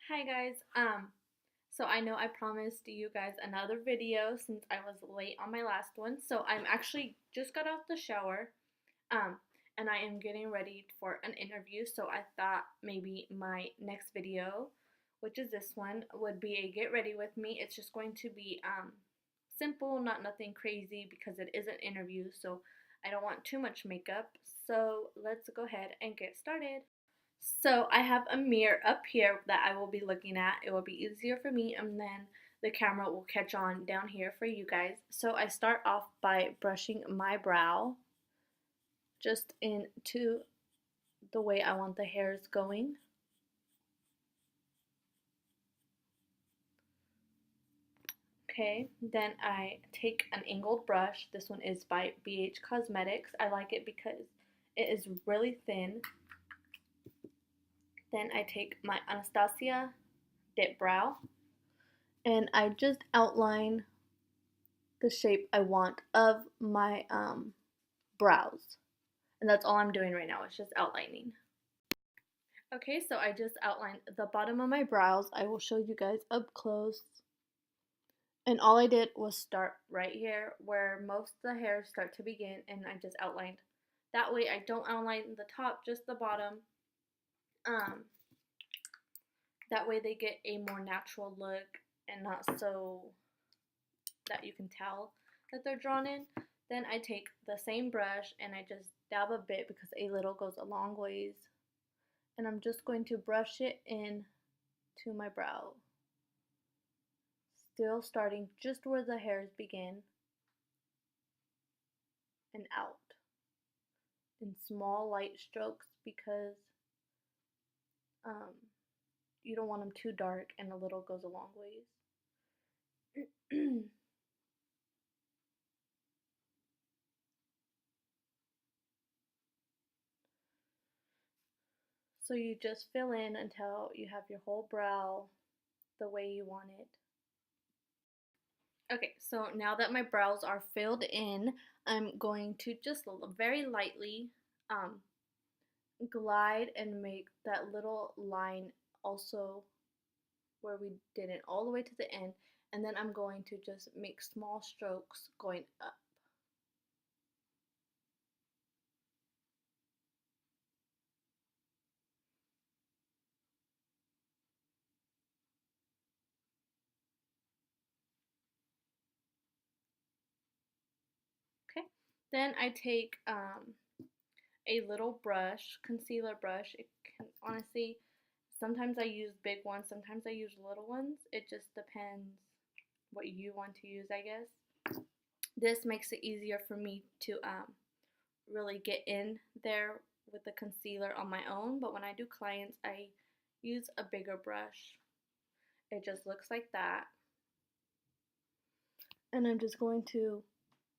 Hi guys. So I know I promised you guys another video since I was late on my last one. So I'm actually just got out the shower. Um, and I am getting ready for an interview. So I thought maybe my next video, which is this one, would be a get ready with me. It's just going to be simple, not nothing crazy because it is an interview. So I don't want too much makeup. So let's go ahead and get started. So I have a mirror up here that I will be looking at. It will be easier for me and then the camera will catch on down here for you guys. So I start off by brushing my brow just into the way I want the hairs going. Okay, then I take an angled brush. This one is by BH Cosmetics. I like it because it is really thin. Then I take my Anastasia Dip Brow and I just outline the shape I want of my brows. And that's all I'm doing right now. It's just outlining. Okay, so I just outlined the bottom of my brows. I will show you guys up close. And all I did was start right here where most of the hairs start to begin, and I just outlined. That way I don't outline the top, just the bottom. That way they get a more natural look and not so that you can tell that they're drawn in. Then I take the same brush and I just dab a bit because a little goes a long ways. And I'm just going to brush it in to my brow. Still starting just where the hairs begin and out in small light strokes because you don't want them too dark and a little goes a long ways. So you just fill in until you have your whole brow the way you want it. Okay, so now that my brows are filled in, I'm going to just very lightly glide and make that little line also where we did it all the way to the end, and then I'm going to just make small strokes going up. Okay, then I take a little brush, concealer brush. It can honestly, sometimes I use big ones, sometimes I use little ones. It just depends what you want to use, I guess. This makes it easier for me to really get in there with the concealer on my own, but when I do clients, I use a bigger brush. It just looks like that. And I'm just going to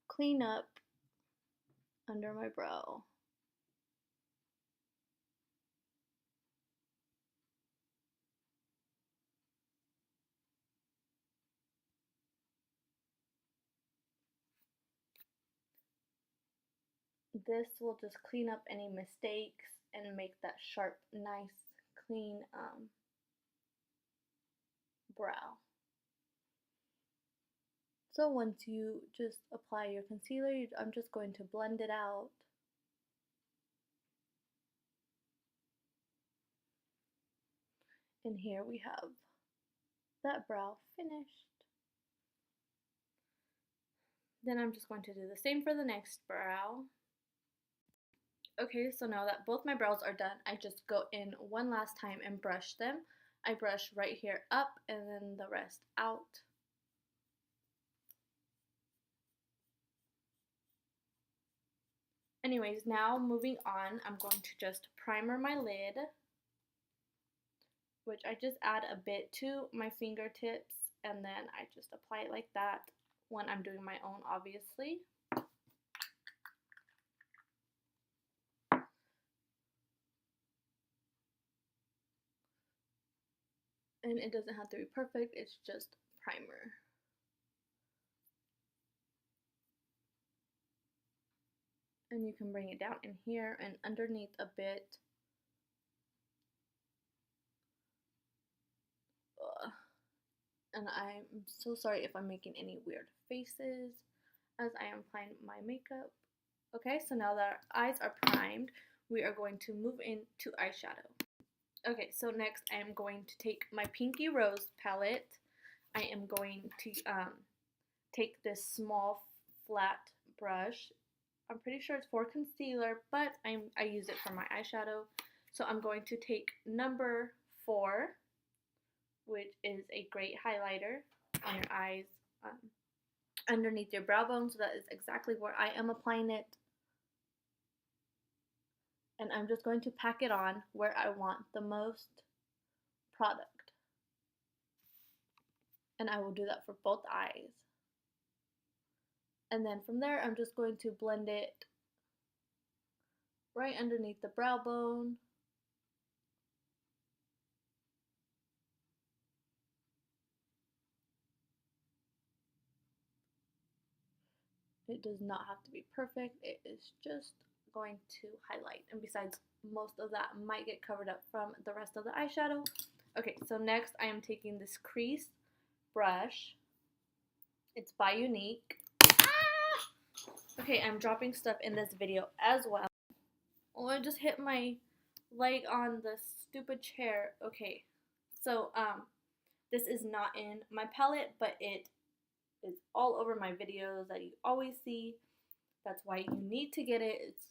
clean up under my brow. This will just clean up any mistakes and make that sharp, nice, clean brow. So once you just apply your concealer, I'm just going to blend it out. And here we have that brow finished. Then I'm just going to do the same for the next brow. Okay, so now that both my brows are done, I just go in one last time and brush them. I brush right here up and then the rest out. Anyways, now moving on, I'm going to just primer my lid, which I just add a bit to my fingertips and then I just apply it like that when I'm doing my own, obviously. And it doesn't have to be perfect, it's just primer. And you can bring it down in here and underneath a bit. And I'm so sorry if I'm making any weird faces as I am applying my makeup. Okay, so now that our eyes are primed, we are going to move into eyeshadow. Okay, so next I am going to take my Pinky Rose palette. I am going to take this small flat brush. I'm pretty sure it's for concealer, but I use it for my eyeshadow. So I'm going to take number 4, which is a great highlighter on your eyes, underneath your brow bone. So that is exactly where I am applying it. And I'm just going to pack it on where I want the most product. And I will do that for both eyes. And then from there, I'm just going to blend it right underneath the brow bone. It does not have to be perfect. It is just going to highlight. And besides, most of that might get covered up from the rest of the eyeshadow. Okay, so next I am taking this crease brush. It's by Unique. Okay, I'm dropping stuff in this video as well. Oh, I just hit my leg on the stupid chair. Okay, so this is not in my palette, but it is all over my videos that you always see. That's why you need to get it. It's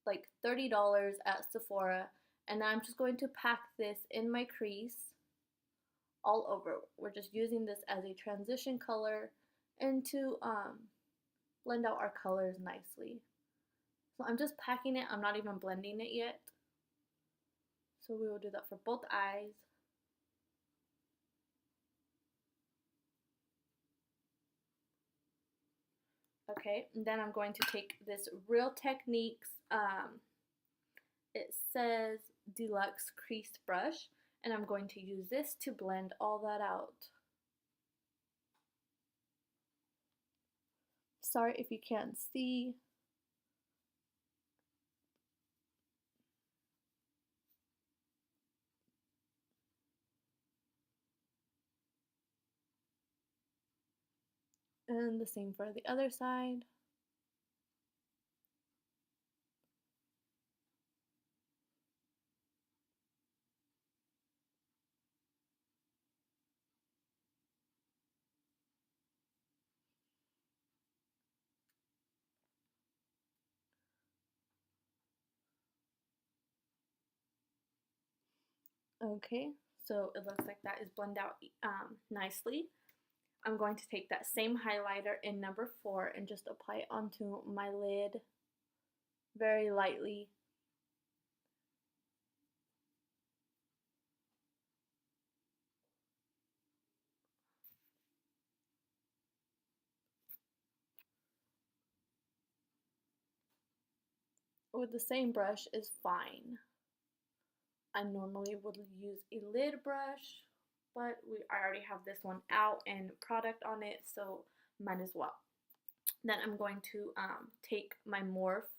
like $30 at Sephora. And I'm just going to pack this in my crease all over. We're just using this as a transition color and to blend out our colors nicely. So I'm just packing it. I'm not even blending it yet. So we will do that for both eyes. Okay, and then I'm going to take this Real Techniques, it says Deluxe Crease Brush, and I'm going to use this to blend all that out. Sorry if you can't see. And the same for the other side. Okay, so it looks like that is blended out nicely. I'm going to take that same highlighter in number 4 and just apply it onto my lid very lightly. With the same brush is fine. I normally would use a lid brush, but I already have this one out and product on it, so might as well. Then I'm going to take my Morph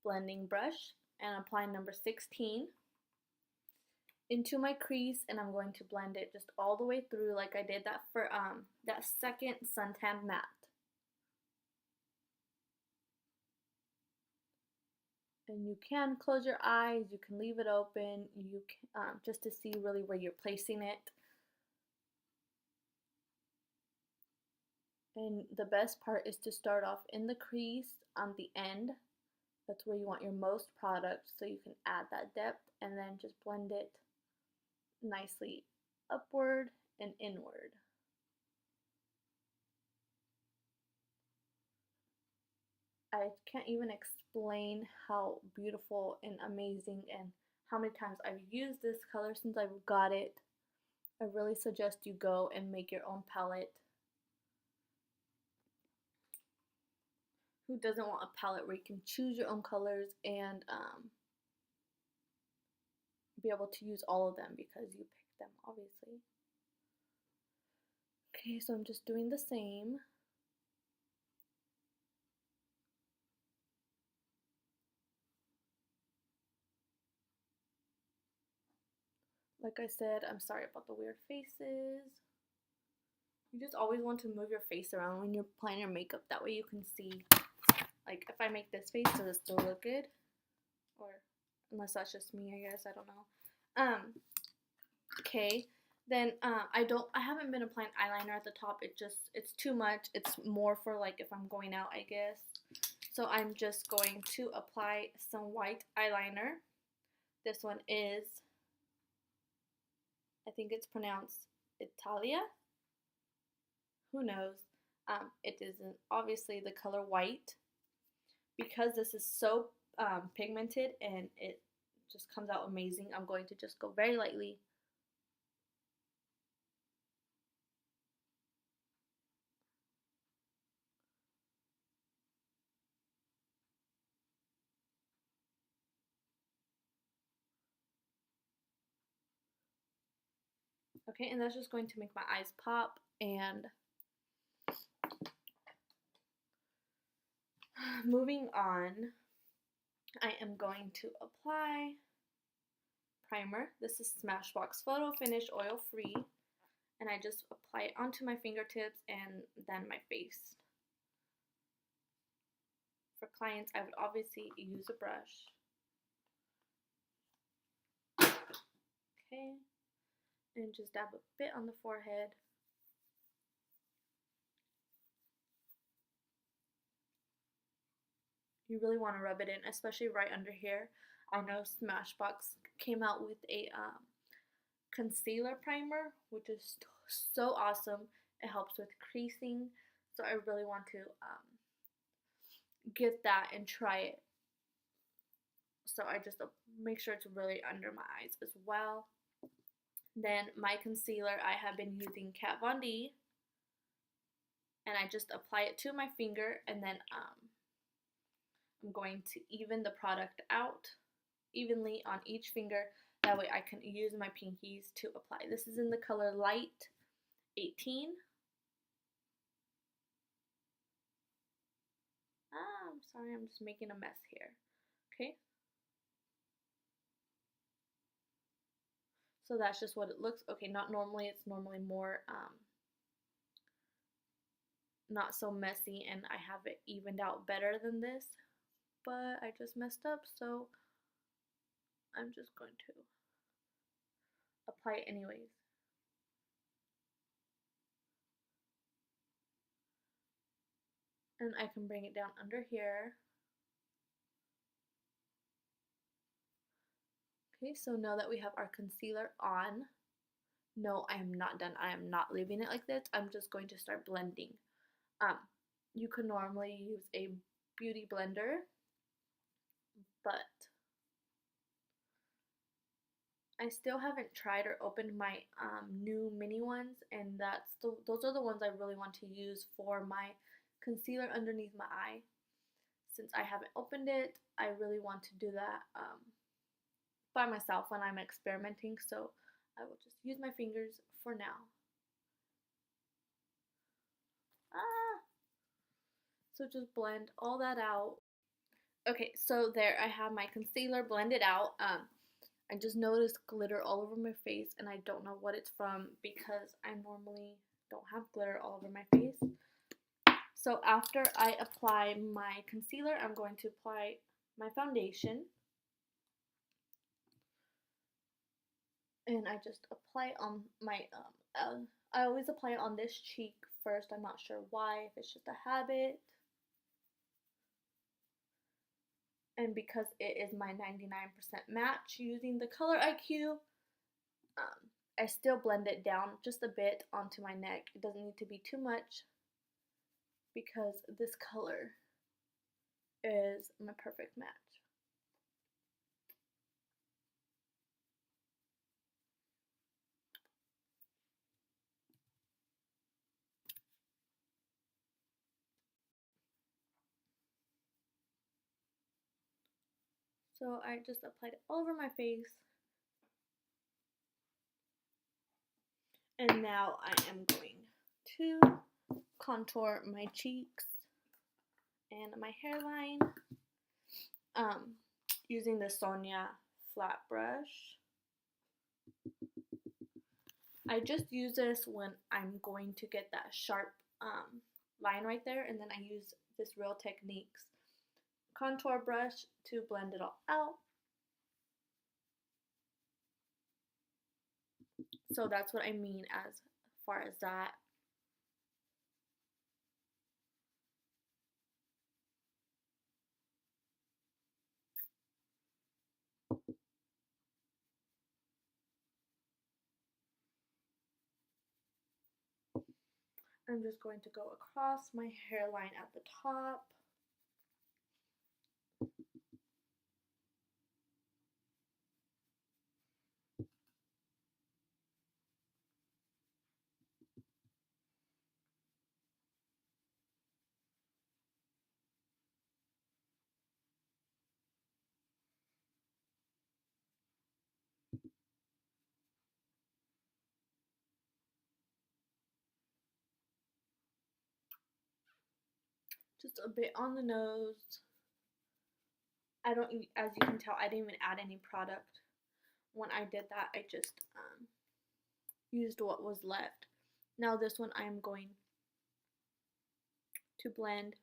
blending brush and apply number 16 into my crease, and I'm going to blend it just all the way through like I did that for that second suntan matte. And you can close your eyes, you can leave it open, you can, just to see really where you're placing it. And the best part is to start off in the crease on the end. That's where you want your most product, so you can add that depth and then just blend it nicely upward and inward. I can't even explain how beautiful and amazing and how many times I've used this color since I've got it. I really suggest you go and make your own palette. Who doesn't want a palette where you can choose your own colors and be able to use all of them because you picked them, obviously. Okay, so I'm just doing the same. Like I said, I'm sorry about the weird faces. You just always want to move your face around when you're applying your makeup. That way you can see, like, if I make this face, does it still look good? Or, unless that's just me, I guess, I don't know. Okay, then, I haven't been applying eyeliner at the top. It's too much. It's more for, like, if I'm going out, I guess. So I'm just going to apply some white eyeliner. This one is, I think it's pronounced Italia. Who knows? It isn't obviously the color white, because this is so pigmented and it just comes out amazing. I'm going to just go very lightly. Okay, and that's just going to make my eyes pop. And moving on, I am going to apply primer. This is Smashbox Photo Finish Oil Free, and I just apply it onto my fingertips and then my face. For clients, I would obviously use a brush. Okay, and just dab a bit on the forehead. You really want to rub it in, especially right under here. I know Smashbox came out with a concealer primer, which is so awesome. It helps with creasing, so I really want to get that and try it. So I just make sure it's really under my eyes as well. Then my concealer, I have been using Kat Von D, and I just apply it to my finger, and then I'm going to even the product out evenly on each finger. That way I can use my pinkies to apply. This is in the color Light 18. I'm sorry, I'm just making a mess here. Okay. So that's just what it looks. Okay, not normally. It's normally more not so messy, and I have it evened out better than this. But I just messed up, so I'm just going to apply it anyways. And I can bring it down under here. Okay, so now that we have our concealer on, no, I am not done. I am not leaving it like this. I'm just going to start blending. You could normally use a beauty blender, but I still haven't tried or opened my new mini ones, and those are the ones I really want to use for my concealer underneath my eye. Since I haven't opened it, I really want to do that by myself when I'm experimenting, so I will just use my fingers for now. So just blend all that out. Okay, so there I have my concealer blended out. I just noticed glitter all over my face, and I don't know what it's from because I normally don't have glitter all over my face. So after I apply my concealer, I'm going to apply my foundation. And I just apply it on my, I always apply it on this cheek first. I'm not sure why, if it's just a habit. And because it is my 99% match using the Color IQ, I still blend it down just a bit onto my neck. It doesn't need to be too much because this color is my perfect match. So I just applied it all over my face. And now I am going to contour my cheeks and my hairline using the Sonia flat brush. I just use this when I'm going to get that sharp line right there, and then I use this Real Techniques contour brush to blend it all out. So that's what I mean as far as that. I'm just going to go across my hairline at the top. Just a bit on the nose. I don't, as you can tell, I didn't even add any product. When I did that, I just used what was left. Now this one I'm going to blend.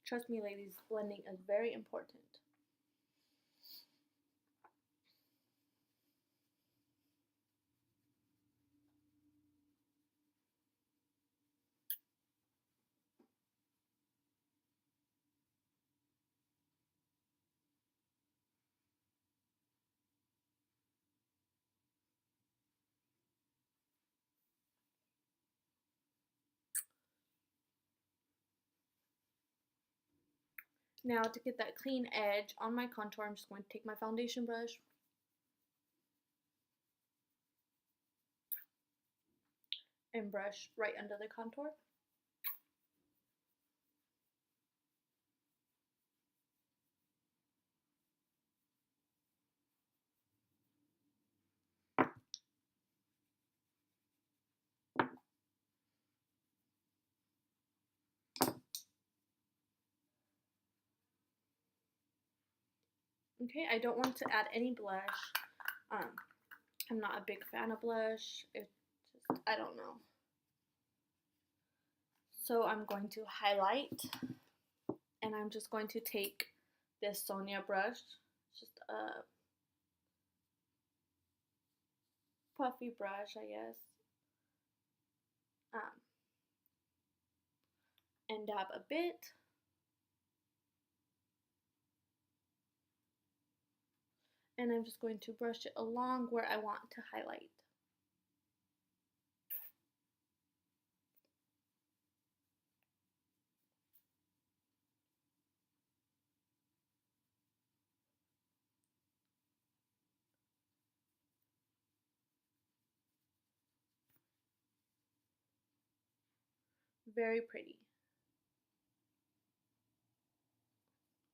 Trust me, ladies, blending is very important. Now to get that clean edge on my contour, I'm just going to take my foundation brush and brush right under the contour. Okay, I don't want to add any blush. I'm not a big fan of blush. It's just, I don't know. So I'm going to highlight, and I'm just going to take this Sonia brush, just a puffy brush, I guess, and dab a bit. And I'm just going to brush it along where I want to highlight. Very pretty.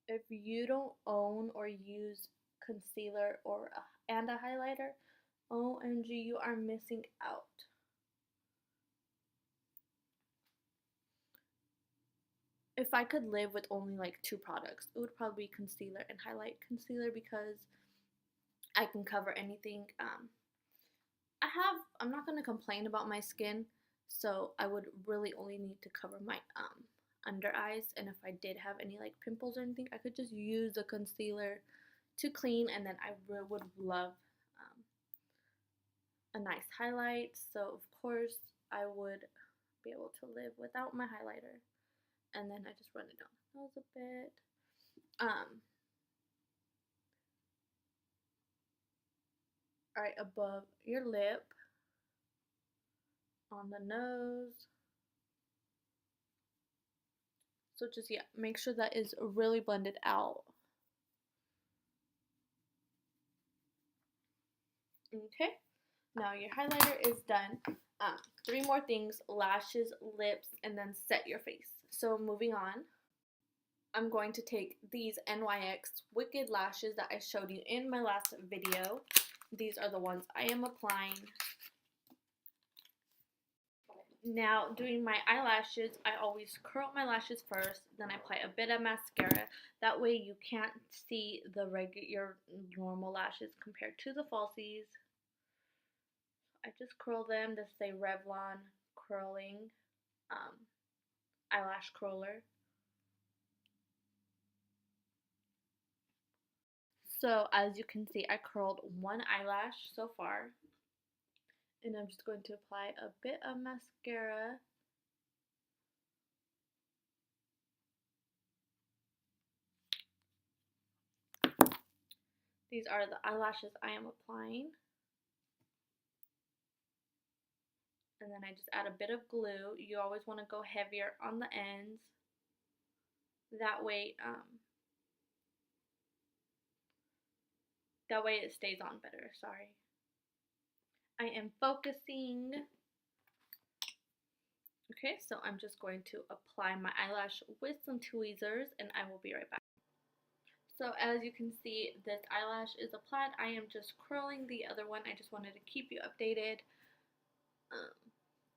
If you don't own or use concealer and a highlighter, OMG, you are missing out. If I could live with only like 2 products, it would probably be concealer and highlight. Concealer because I can cover anything. I'm not going to complain about my skin, so I would really only need to cover my under eyes, and if I did have any like pimples or anything, I could just use the concealer to clean, and then I would love a nice highlight. So of course I would be able to live without my highlighter, and then I just run it down the nose a bit. Right above your lip, on the nose. So just, yeah, make sure that is really blended out. Okay, now your highlighter is done. 3 more things: lashes, lips, and then set your face. So moving on, I'm going to take these NYX Wicked lashes that I showed you in my last video. These are the ones I am applying. Now, doing my eyelashes, I always curl my lashes first, then I apply a bit of mascara. That way you can't see your normal lashes compared to the falsies. I just curl them. This is a Revlon curling um, eyelash curler. So as you can see, I curled one eyelash so far. And I'm just going to apply a bit of mascara. These are the eyelashes I am applying. And then I just add a bit of glue. You always want to go heavier on the ends. That way it stays on better, sorry. I am focusing. Okay, so I'm just going to apply my eyelash with some tweezers and I will be right back. So as you can see, this eyelash is applied. I am just curling the other one. I just wanted to keep you updated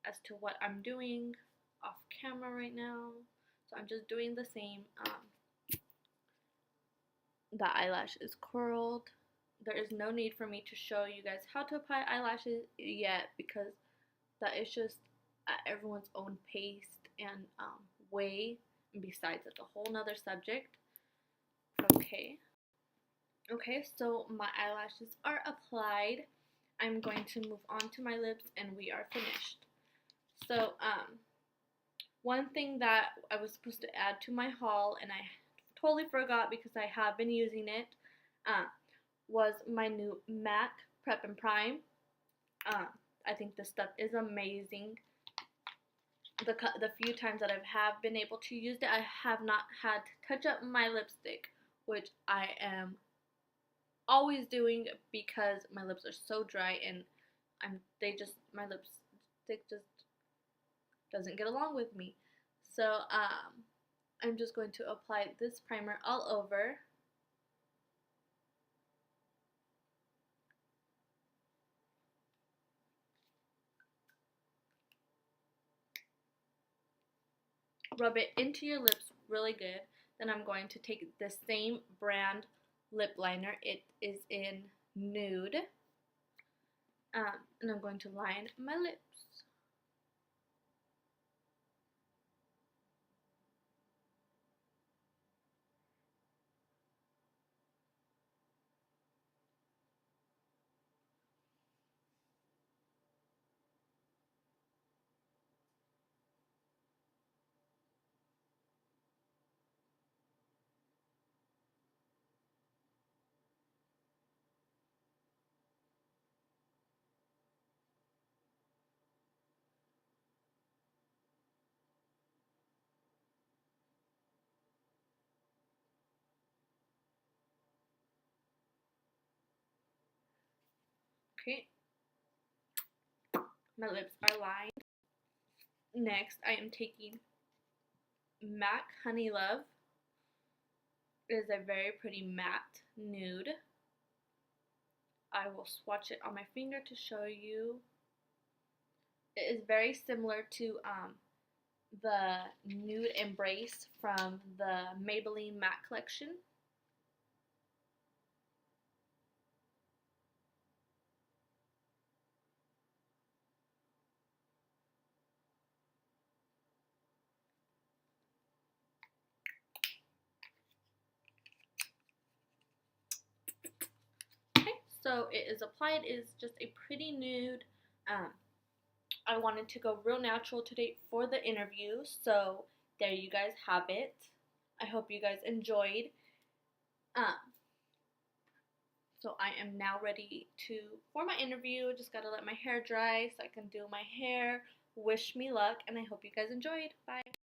as to what I'm doing off camera right now. So I'm just doing the same. The eyelash is curled. There is no need for me to show you guys how to apply eyelashes yet because that is just at everyone's own pace and way. And besides, it's a whole nother subject. Okay, so my eyelashes are applied. I'm going to move on to my lips and we are finished. So one thing that I was supposed to add to my haul and I totally forgot because I have been using it was my new MAC Prep and Prime. I think this stuff is amazing. The few times that I have been able to use it, I have not had to touch up my lipstick, which I am always doing because my lips are so dry and my lipstick just doesn't get along with me. So I'm just going to apply this primer all over. Rub it into your lips really good. Then I'm going to take the same brand lip liner. It is in Nude. And I'm going to line my lips. Okay, my lips are lined. Next, I am taking MAC Honey Love. It is a very pretty matte nude. I will swatch it on my finger to show you. It is very similar to the Nude Embrace from the Maybelline Matte collection. Okay, so it is applied. It is just a pretty nude. I wanted to go real natural today for the interview, so there you guys have it. I hope you guys enjoyed. So I am now ready for my interview. Just gotta let my hair dry so I can do my hair. Wish me luck, and I hope you guys enjoyed. Bye.